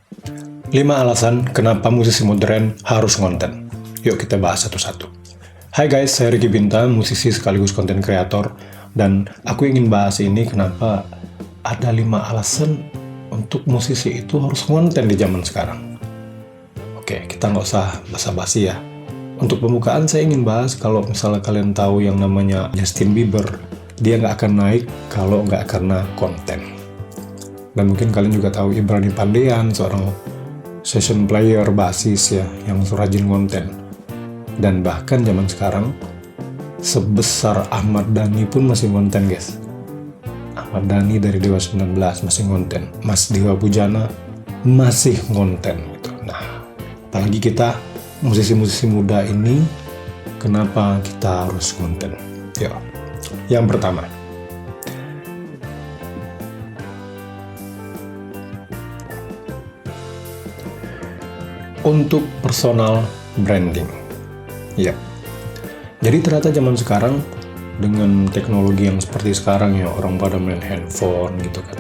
5 alasan kenapa musisi modern harus konten. Yuk kita bahas satu-satu. Hai guys, saya Ricky Bintang, musisi sekaligus konten kreator. Dan aku ingin bahas ini kenapa ada 5 alasan untuk musisi itu harus konten di zaman sekarang. Oke, kita nggak usah basa-basi ya. Untuk pembukaan saya ingin bahas kalau misalnya kalian tahu yang namanya Justin Bieber, dia nggak akan naik kalau nggak karena konten. Dan mungkin kalian juga tahu Ibrani Pandean, seorang session player, basis ya, yang rajin konten. Dan bahkan zaman sekarang, sebesar Ahmad Dhani pun masih konten guys. Ahmad Dhani dari Dewa 19 masih konten. Mas Dewa Pujana masih konten gitu. Nah, apalagi kita musisi-musisi muda ini, kenapa kita harus konten? Ya, yang pertama, untuk personal branding. Ya. Jadi ternyata zaman sekarang dengan teknologi yang seperti sekarang ya, orang pada main handphone gitu kan.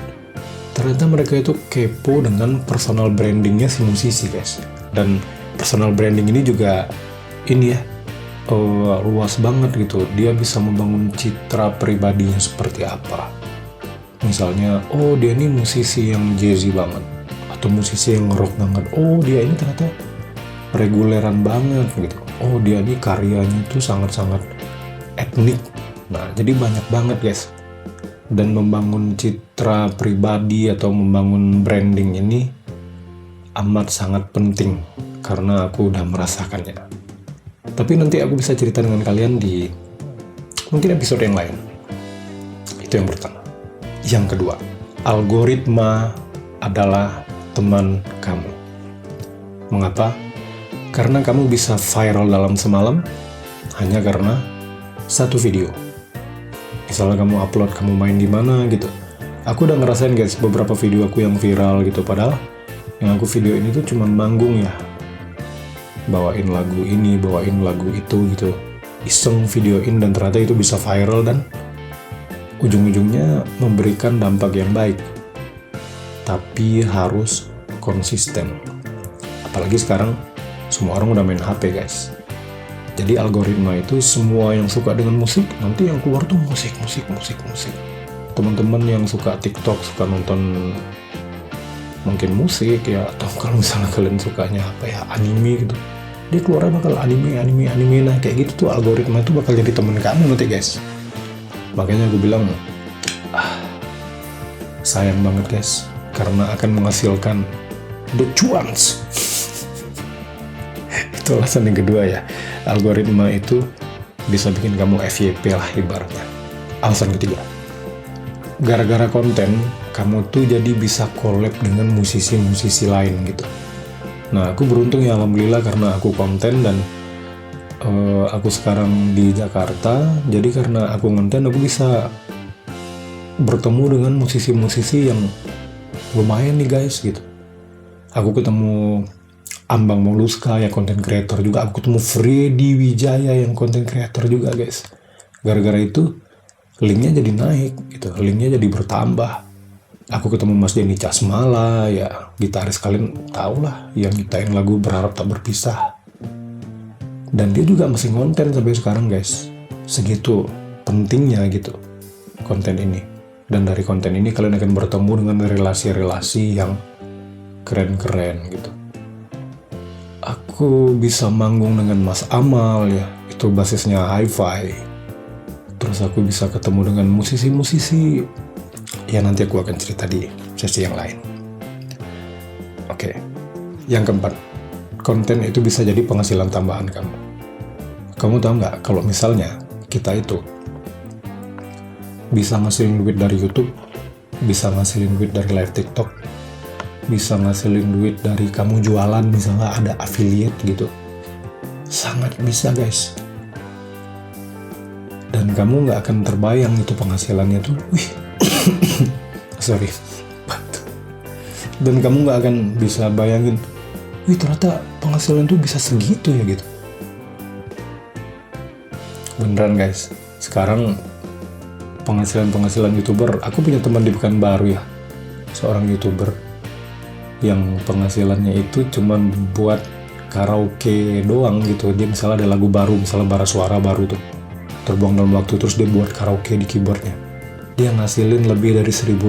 Ternyata mereka itu kepo dengan personal brandingnya si musisi guys. Dan personal branding ini juga ini ya, luas banget gitu. Dia bisa membangun citra pribadinya seperti apa. Misalnya, oh dia ini musisi yang jazzy banget. Atau musisi yang rock banget. Oh dia ini ternyata reguleran banget gitu. Oh dia ini karyanya tuh sangat-sangat etnik. Nah jadi banyak banget guys. Dan membangun citra pribadi atau membangun branding ini amat sangat penting. Karena aku udah merasakannya. Tapi nanti aku bisa cerita dengan kalian di mungkin episode yang lain. Itu yang pertama. Yang kedua, algoritma adalah teman kamu. Mengapa? Karena kamu bisa viral dalam semalam hanya karena satu video. Misalnya kamu upload, kamu main di mana gitu. Aku udah ngerasain guys beberapa video aku yang viral gitu. Padahal yang aku video ini tuh cuma manggung ya. Bawain lagu ini, bawain lagu itu gitu. Iseng videoin dan ternyata itu bisa viral dan ujung-ujungnya memberikan dampak yang baik. Tapi harus konsisten. Apalagi sekarang semua orang udah main HP guys. Jadi algoritma itu semua yang suka dengan musik, nanti yang keluar tuh musik. Teman-teman yang suka TikTok, suka nonton mungkin musik ya, atau kalau misalnya kalian sukanya apa ya, anime gitu, dia keluarnya bakal anime. Nah kayak gitu tuh algoritma itu bakal jadi teman kamu nanti guys. Makanya aku bilang, sayang banget guys, karena akan menghasilkan the cuans. Itu alasan yang kedua ya. Algoritma itu bisa bikin kamu FYP lah ibaratnya. Alasan ketiga, gara-gara konten, kamu tuh jadi bisa collab dengan musisi-musisi lain gitu. Nah, aku beruntung ya alhamdulillah karena aku konten dan aku sekarang di Jakarta. Jadi karena aku konten, aku bisa bertemu dengan musisi-musisi yang lumayan nih guys gitu. Aku ketemu Ambang Moluska yang konten creator juga. Aku ketemu Freddy Wijaya yang konten creator juga guys. Gara-gara itu linknya jadi naik gitu, linknya jadi bertambah. Aku ketemu Mas Denny Casmala ya, gitaris kalian tau lah yang nyiptain lagu Berharap Tak Berpisah. Dan dia juga masih konten sampai sekarang guys. Segitu pentingnya gitu konten ini. Dan dari konten ini kalian akan bertemu dengan relasi-relasi yang keren-keren gitu. Aku bisa manggung dengan Mas Amal ya, itu basisnya Hi-Fi. Terus aku bisa ketemu dengan musisi-musisi, ya nanti aku akan cerita di sesi yang lain. Oke, yang keempat, konten itu bisa jadi penghasilan tambahan kamu. Kamu tahu nggak kalau misalnya kita itu bisa ngasilin duit dari YouTube, bisa ngasilin duit dari live TikTok, bisa ngasilin duit dari kamu jualan misalnya ada affiliate gitu, sangat bisa guys. Dan kamu nggak akan terbayang itu penghasilannya tuh, wih, sorry, dan kamu nggak akan bisa bayangin, wih ternyata penghasilan tuh bisa segitu ya gitu. Beneran guys, sekarang penghasilan YouTuber, aku punya teman di Pekanbaru ya, seorang YouTuber. yang penghasilannya itu cuman buat karaoke doang gitu. Dia misalnya ada lagu baru, misalnya bara suara baru tuh terbuang dalam waktu, terus dia buat karaoke di keyboardnya. Dia ngasilin lebih dari $1.000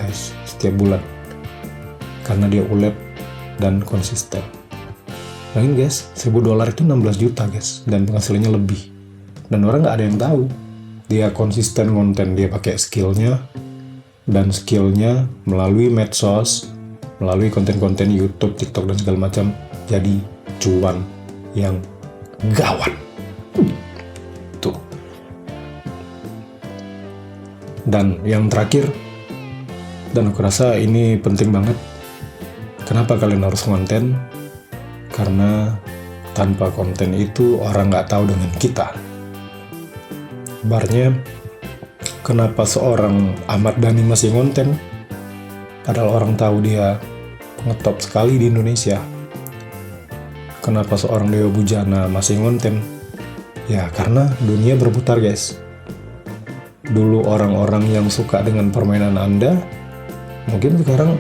guys setiap bulan karena dia ulet dan konsisten. Bayangin guys, $1.000 itu 16 juta guys, dan penghasilannya lebih. Dan orang nggak ada yang tahu. Dia konsisten konten, dia pakai skillnya, dan skillnya melalui medsos, melalui konten-konten YouTube, TikTok, dan segala macam, jadi cuan yang gawat. Tuh. Dan yang terakhir, dan aku rasa ini penting banget, kenapa kalian harus konten? Karena tanpa konten itu orang nggak tahu dengan kita. Barnya, kenapa seorang Ahmad Dhani masih konten? Padahal orang tahu dia ngetop sekali di Indonesia. Kenapa seorang Dewa Bujana masih konten? Ya karena dunia berputar guys. Dulu orang-orang yang suka dengan permainan Anda, mungkin sekarang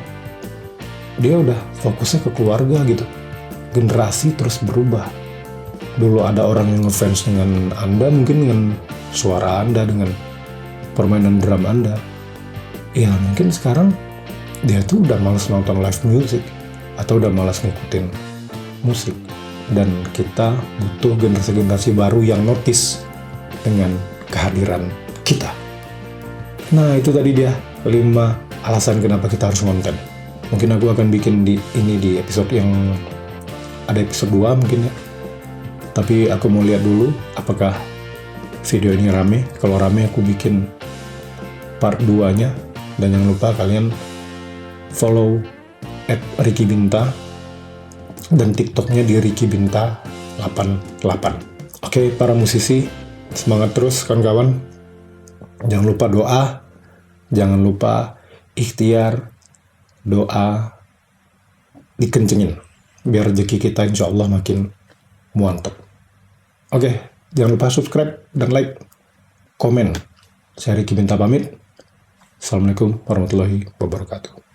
dia udah fokusnya ke keluarga gitu. Generasi terus berubah. Dulu ada orang yang ngefans dengan Anda, mungkin dengan suara Anda, dengan permainan drum Anda. Ya mungkin sekarang dia tuh udah malas nonton live music atau udah malas ngikutin musik. Dan kita butuh generasi-generasi baru yang notice dengan kehadiran kita. Nah itu tadi dia 5 alasan kenapa kita harus konten. Mungkin aku akan bikin ini di episode yang ada episode 2 mungkin ya. Tapi aku mau lihat dulu apakah video ini rame. Kalau rame aku bikin part 2-nya. Dan jangan lupa kalian follow @RickyBinta dan TikToknya di RickyBinta88. Oke, para musisi, semangat terus kawan-kawan. Jangan lupa doa, jangan lupa ikhtiar, doa dikencengin biar rezeki kita insya Allah makin mantap. Oke, jangan lupa subscribe dan like, komen. Saya Ricky Binta pamit. Assalamualaikum warahmatullahi wabarakatuh.